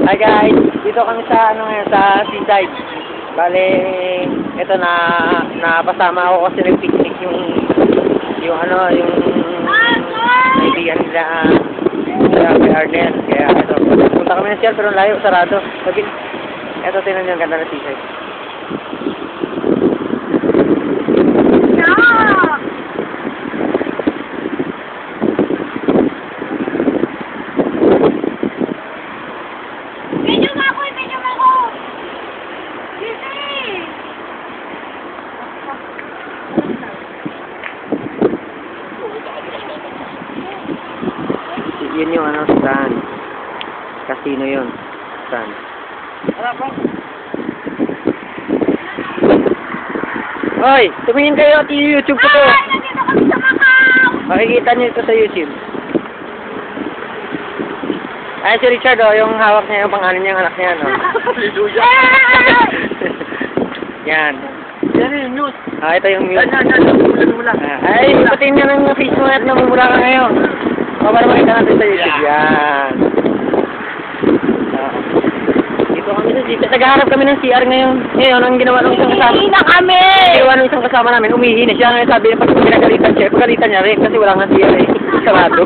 Hi guys, dito kami sa ngayon sa seaside. Bale, ito na napasama ako kasi ng picnic yung kaibigan nila si Arnel. Kaya ito, punta kami ng Shell pero layo, sarado. Sabi, ito tingnan niyo ang ganda ng seaside. Yun yung saan. Casino yun. Saan? Hoy! Tumingin kayo at YouTube ko to. Nandito kami sa Macau! Makikita niyo ito sa YouTube. Ay, si Richard yung hawak niya yung pangalan niya, anak niya, no? Yan. Yan yung news. Ito yung news. Yan. Ay, patingin niya ng face mo at namumula ka ngayon. Para makita natin sa YouTube. Yan. Dito kami sa dito. Naghahanap kami ng CR ngayon. Ngayon, ang ginawa ng isang kasama. Umihi na kami! Ginawa ng isang kasama namin. Umihi na siya. Ngayon sabi niya, pag pinagalitan siya, pagalitan niya rin kasi wala nga CR eh. Sarado.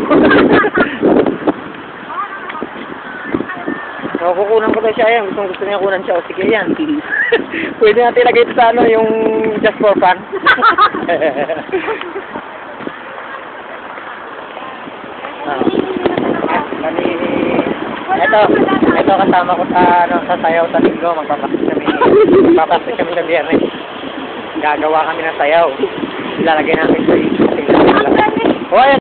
So, kukunan ko daw siya yan. Gusto niya kunan siya. O sige yan. Pwede natin ilagay ito sa yung just for fun. Ito kasama ko sa sayaw sa linggo. Magpapakit kami sa biyernes. Gagawa kami ng sayaw. Ilalagay namin sa YouTube.